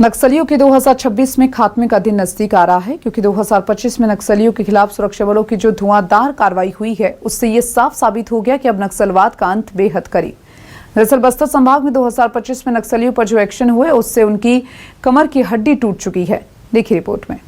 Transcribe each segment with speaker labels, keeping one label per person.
Speaker 1: नक्सलियों के 2026 में खात्मे का दिन नजदीक आ रहा है, क्योंकि 2025 में नक्सलियों के खिलाफ सुरक्षा बलों की जो धुआंधार कार्रवाई हुई है, उससे ये साफ साबित हो गया कि अब नक्सलवाद का अंत बेहद करीब। दरअसल बस्तर संभाग में 2025 में नक्सलियों पर जो एक्शन हुए, उससे उनकी कमर की हड्डी टूट चुकी है। देखिए रिपोर्ट में।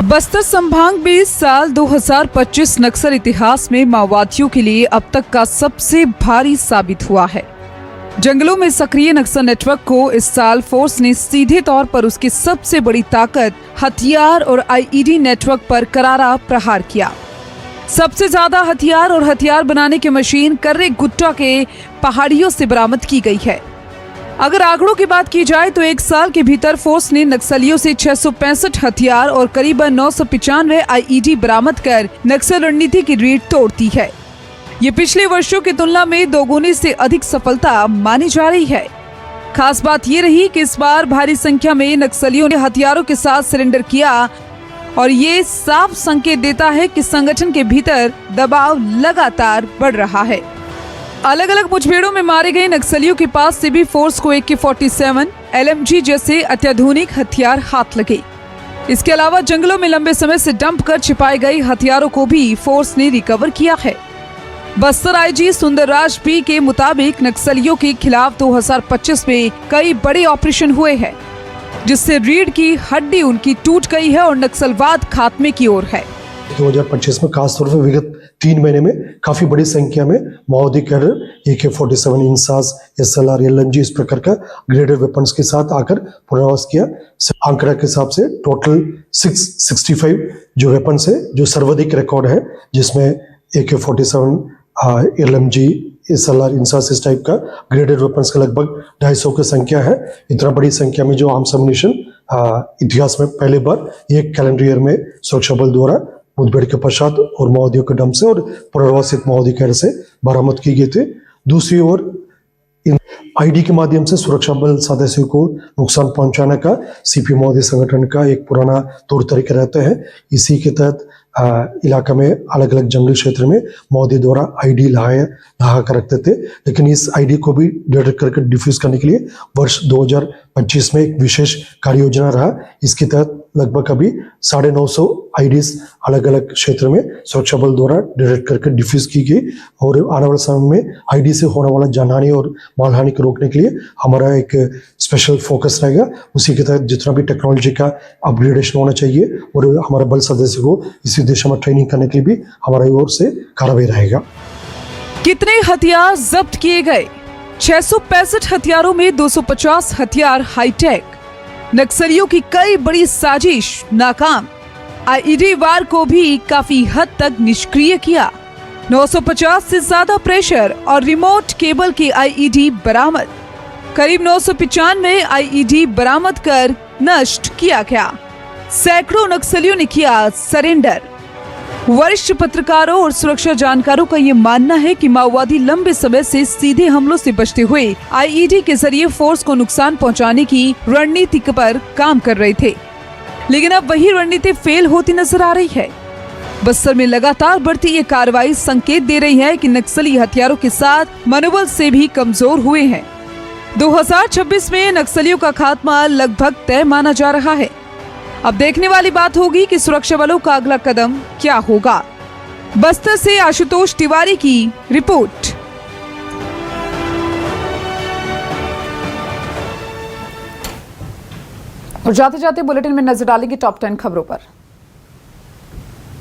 Speaker 1: बस्तर संभाग में साल 2025 नक्सल इतिहास में माओवादियों के लिए अब तक का सबसे भारी साबित हुआ है। जंगलों में सक्रिय नक्सल नेटवर्क को इस साल फोर्स ने सीधे तौर पर उसकी सबसे बड़ी ताकत हथियार और आईईडी नेटवर्क पर करारा प्रहार किया। सबसे ज्यादा हथियार और हथियार बनाने की मशीन कर्रे गुट्टा के पहाड़ियों से बरामद की गई है। अगर आंकड़ों की बात की जाए तो एक साल के भीतर फोर्स ने नक्सलियों से 665 हथियार और करीबन 995 आईईडी बरामद कर नक्सल रणनीति की रीढ़ तोड़ दी है। ये पिछले वर्षों की तुलना में दोगुनी से अधिक सफलता मानी जा रही है। खास बात ये रही कि इस बार भारी संख्या में नक्सलियों ने हथियारों के साथ सरेंडर किया और ये साफ संकेत देता है कि संगठन के भीतर दबाव लगातार बढ़ रहा है। अलग अलग मुठभेड़ों में मारे गए नक्सलियों के पास से भी फोर्स को AK-47, LMG जैसे अत्याधुनिक हथियार हाथ लगे। इसके अलावा जंगलों में लंबे समय से डंप कर छिपाए गए हथियारों को भी फोर्स ने रिकवर किया है। बस्तर आईजी सुंदरराज पी के मुताबिक नक्सलियों के खिलाफ 2025 में कई बड़े ऑपरेशन हुए हैं, जिससे रीढ़ की हड्डी उनकी टूट गई है और नक्सलवाद खात्मे की ओर है।
Speaker 2: 2025 में खासतौर पर विगत 3 महीने में काफी बड़ी संख्या में माओवादी cadre AK-47, INSAS, SLR, LMG इस प्रकार का ग्रेडेड वेपन्स के साथ आकर पुनर्वास किया। आंकड़ा के हिसाब से टोटल 665 जो वेपन्स है, जो सर्वाधिक रिकॉर्ड है, जिसमें AK-47, LMG, SLR, इंसास इस टाइप का ग्रेडेड वेपन्स का लगभग 250 की संख्या है। इतना बड़ी संख्या में जो आर्म्स एम्युनिशन इतिहास में पहली बार एक कैलेंडर ईयर में सुरक्षा बल द्वारा मुठभेड़ के पश्चात और माओवादियों के डंप से और पुनर्वासित माओवादी कैडर से बरामद की गई थे। दूसरी ओर आईडी के माध्यम से सुरक्षा बल सदस्यों को नुकसान पहुंचाने का सीपी माओवादी संगठन का एक पुराना तौर तरीका रहता है। इसी के तहत इलाका में अलग अलग जंगली क्षेत्र में माओवादी द्वारा आईडी लगा कर रखते थे, लेकिन इस आईडी को भी डिटेक्ट करके डिफ्यूज करने के लिए वर्ष 2025 में एक विशेष कार्य योजना रहा। इसके तहत लगभग अभी 950 आईडीज अलग अलग क्षेत्र में सुरक्षा बल द्वारा डिटेक्ट करके डिफ्यूज की गई और आने वाले समय में आईडी से होने वाला जानहानि और मालहानि को रोकने के लिए हमारा एक स्पेशल फोकस रहेगा। उसी के तहत जितना भी टेक्नोलॉजी का अपग्रेडेशन होना चाहिए और हमारे बल सदस्य को इसी दिशा में ट्रेनिंग करने के लिए भी हमारी ओर से कार्रवाई रहेगा।
Speaker 1: कितने हथियार जब्त किए गए? 665 हथियारों में 250 हथियार हाईटेक। नक्सलियों की कई बड़ी साजिश नाकाम। आईईडी वार को भी काफी हद तक निष्क्रिय किया। 950 से ज्यादा प्रेशर और रिमोट केबल की आईईडी बरामद। करीब 995 आईईडी बरामद कर नष्ट किया गया। सैकड़ों नक्सलियों ने किया सरेंडर। वरिष्ठ पत्रकारों और सुरक्षा जानकारों का ये मानना है कि माओवादी लंबे समय से सीधे हमलों से बचते हुए आईईडी के जरिए फोर्स को नुकसान पहुंचाने की रणनीति पर काम कर रहे थे, लेकिन अब वही रणनीति फेल होती नजर आ रही है। बस्तर में लगातार बढ़ती ये कार्रवाई संकेत दे रही है कि नक्सली हथियारों के साथ मनोबल से भी कमजोर हुए हैं। 2026 में नक्सलियों का खात्मा लगभग तय माना जा रहा है। अब देखने वाली बात होगी कि सुरक्षा बलों का अगला कदम क्या होगा। बस्तर से आशुतोष तिवारी की रिपोर्ट। और जाते जाते बुलेटिन में नजर डालेंगे टॉप 10 खबरों पर।